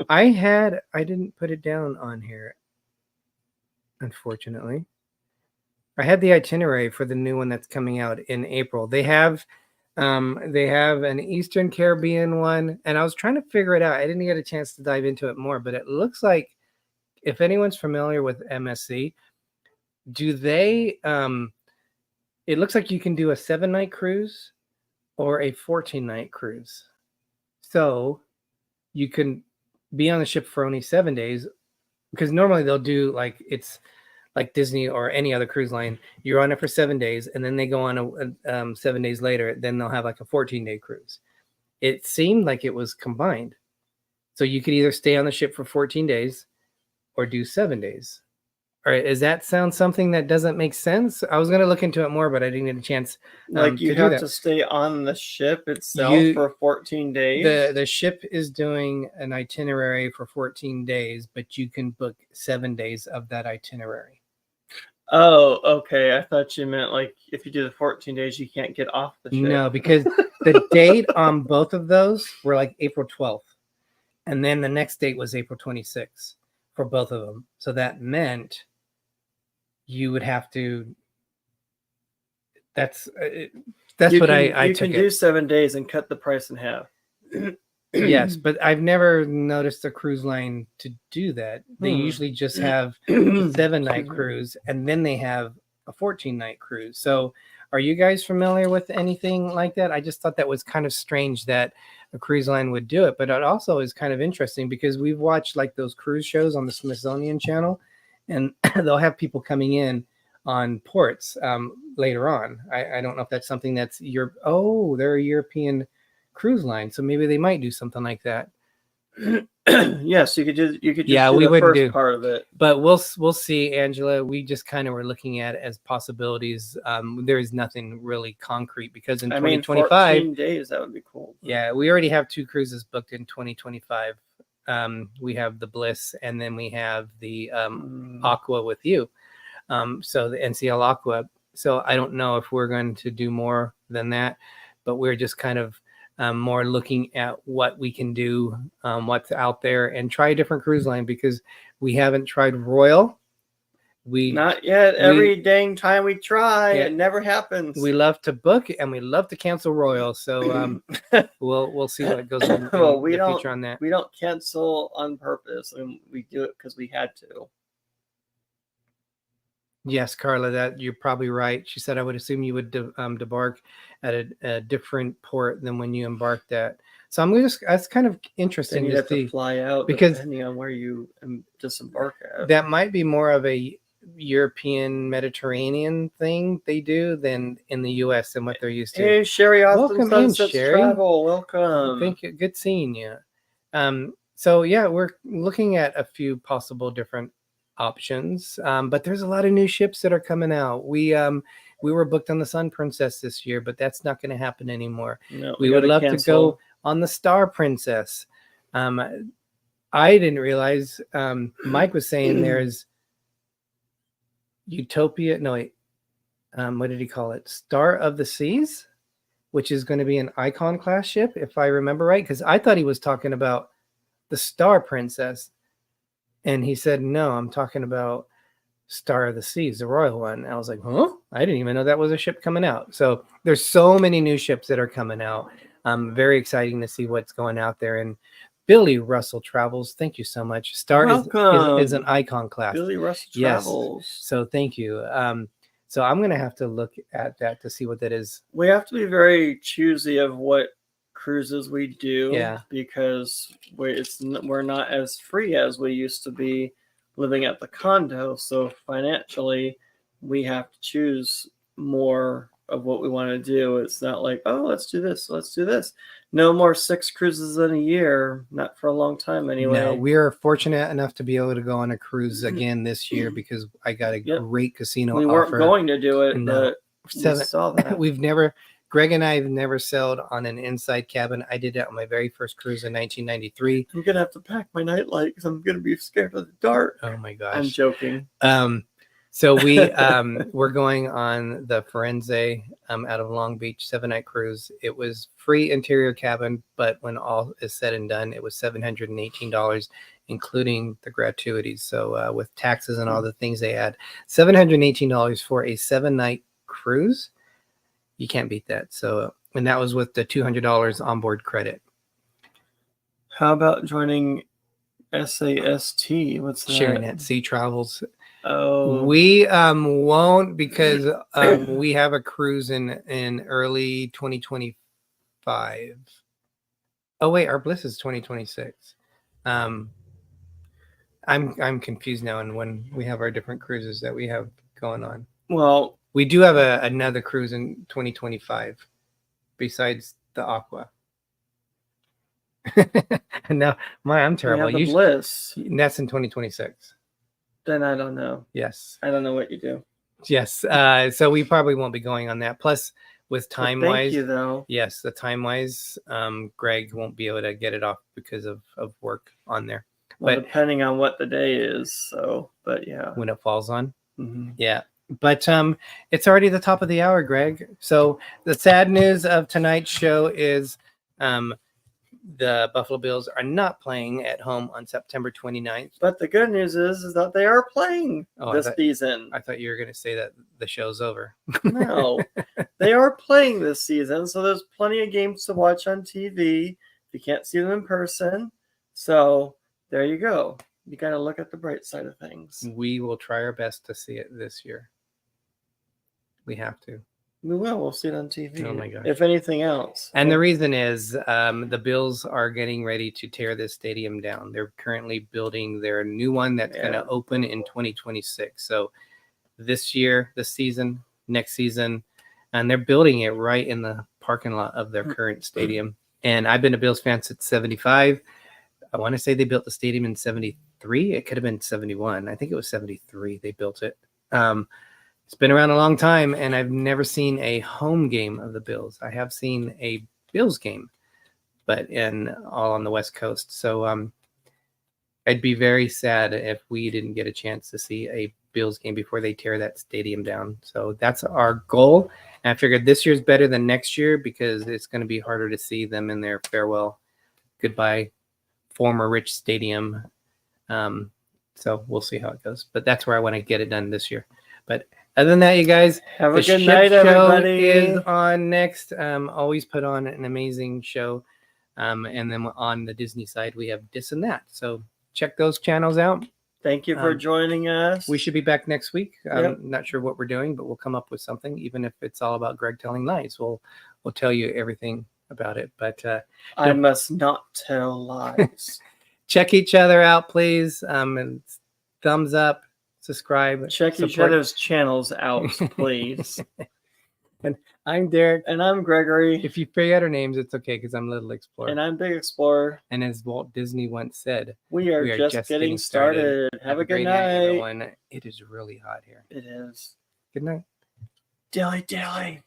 I didn't put it down on here. Unfortunately, I had the itinerary for the new one that's coming out in April. They have an Eastern Caribbean one, and I was trying to figure it out. I didn't get a chance to dive into it more, but it looks like, if anyone's familiar with MSC, it looks like you can do a 7-night cruise or a 14-night cruise. So you can be on the ship for only 7 days, because normally they'll do it's like Disney or any other cruise line. You're on it for 7 days, and then they go on 7 days later. Then they'll have like a 14-day cruise. It seemed like it was combined. So you could either stay on the ship for 14 days or do 7 days. All right, does that sound something that doesn't make sense? I was going to look into it more, but I didn't get a chance. You have to stay on the ship itself for 14 days? The ship is doing an itinerary for 14 days, but you can book 7 days of that itinerary. Oh, okay. I thought you meant if you do the 14 days, you can't get off the ship. No, because the date on both of those were April 12th. And then the next date was April 26th for both of them. So that meant you would have to. That's what I You took can do 7 days and cut the price in half. Yes, but I've never noticed a cruise line to do that. They usually just have a 7-night cruise, and then they have a 14-night cruise. So are you guys familiar with anything like that? I just thought that was kind of strange that a cruise line would do it, but it also is kind of interesting because we've watched those cruise shows on the Smithsonian Channel, and they'll have people coming in on ports later on. I don't know if that's something that's they're a European cruise line, so maybe they might do something like that. Yes, you could just we do the wouldn't first do part of it, but we'll see, Angela. We just kind of were looking at it as possibilities. There is nothing really concrete because in 2025, 14 days, that would be cool. Yeah, we already have 2 cruises booked in 2025. We have the Bliss, and then we have the Aqua with you. So the NCL Aqua. So I don't know if we're going to do more than that, but we're just kind of more looking at what we can do, what's out there, and try a different cruise line because we haven't tried Royal. Not yet. Every dang time we try, it never happens. We love to book and we love to cancel Royal. So we'll see what goes in we the future on that. We don't cancel on purpose. We do it because we had to. Yes, Carla, that you're probably right. She said, I would assume you would debark at a different port than when you embarked at. So I'm just, that's kind of Then interesting you'd to have to see, fly out because depending on where you disembark at. that might be more of a European Mediterranean thing they do than in the US than what they're used to. Hey, Sherry Austin, Welcome in, Sunsets Sherry. Travel. Welcome. Thank you. Good seeing you. So yeah, we're looking at a few possible different options, but there's a lot of new ships that are coming out. We were booked on the Sun Princess this year, but that's not going to happen anymore. No, We would love to go on the Star Princess. I didn't realize, Mike was saying there's Utopia. No, wait. What did he call it? Star of the Seas, which is going to be an Icon class ship, if I remember right. Because I thought he was talking about the Star Princess. And he said, no, I'm talking about Star of the Seas, the royal one. And I was like, huh? I didn't even know that was a ship coming out. So there's so many new ships that are coming out. Very exciting to see what's going out there. And Billy Russell Travels, thank you so much. Star is an Icon class. Billy Russell Travels. So thank you. So I'm going to have to look at that to see what that is. We have to be very choosy of what cruises we do, because we're not as free as we used to be living at the condo. So financially, we have to choose more of what we want to do. It's not like, oh, let's do this. No more 6 cruises in a year, not for a long time anyway. No, we are fortunate enough to be able to go on a cruise again this year because I got a great casino offer. We weren't going to do it, but we saw that. Greg and I have never sailed on an inside cabin. I did it on my very first cruise in 1993. I'm going to have to pack my nightlight because I'm going to be scared of the dark. Oh my gosh. I'm joking. So we're going on the Firenze out of Long Beach 7-night cruise. It was free interior cabin, but when all is said and done, it was $718, including the gratuities. So with taxes and all the things they add, $718 for a 7-night cruise. You can't beat that. So, and that was with the $200 onboard credit. How about joining SAST? What's that? Sharing at Sea Travels. Oh, we won't, because we have a cruise in early 2025. Oh wait, our Bliss is 2026. I'm confused now on when we have our different cruises that we have going on. Well, we do have another cruise in 2025 besides the Aqua. Now, I'm terrible. We have the Bliss. That's in 2026. Then I don't know. Yes. I don't know what you do. Yes. So we probably won't be going on that. Plus, with time-wise. Thank you, though. Yes, the time-wise, Greg won't be able to get it off because of work on there. Well, but depending on what the day is. So, but yeah. When it falls on. Mm-hmm. Yeah. But it's already the top of the hour, Greg. So the sad news of tonight's show is the Buffalo Bills are not playing at home on September 29th. But the good news is that they are playing this season. I thought you were going to say that the show's over. No, they are playing this season. So there's plenty of games to watch on TV. You can't see them in person. So there you go. You got to look at the bright side of things. We will try our best to see it this year. We have to. We will. We'll see it on TV. Oh my gosh. If anything else. And the reason is the Bills are getting ready to tear this stadium down. They're currently building their new one that's going to open in 2026. So this year, this season, next season, and they're building it right in the parking lot of their current stadium. And I've been a Bills fan since 75. I want to say they built the stadium in 73. It could have been 71. I think it was 73 they built it. It's been around a long time, and I've never seen a home game of the Bills. I have seen a Bills game, but all on the West Coast. So I'd be very sad if we didn't get a chance to see a Bills game before they tear that stadium down. So that's our goal. And I figured this year's better than next year because it's going to be harder to see them in their farewell goodbye former rich stadium. So we'll see how it goes. But that's where I want to get it done this year. But other than that, you guys, have a good night, everybody. Is on next. Always put on an amazing show. And then on the Disney side, we have This and That. So check those channels out. Thank you for joining us. We should be back next week. I'm Yep. not sure what we're doing, but we'll come up with something. Even if it's all about Greg telling lies, we'll tell you everything about it. But I must not tell lies. check each other out, please. And thumbs up, subscribe, Check each other's channels out, please. And I'm Derek. And I'm Gregory. If you forget our names, it's okay because I'm Little Explorer. And I'm Big Explorer. And as Walt Disney once said, we are just getting started. Have a good night, everyone. It is really hot here. It is. Good night. Dilly dilly.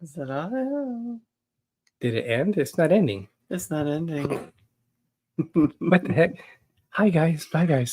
Is that all? Did it end? It's not ending. It's not ending. What the heck? Hi, guys. Bye, guys.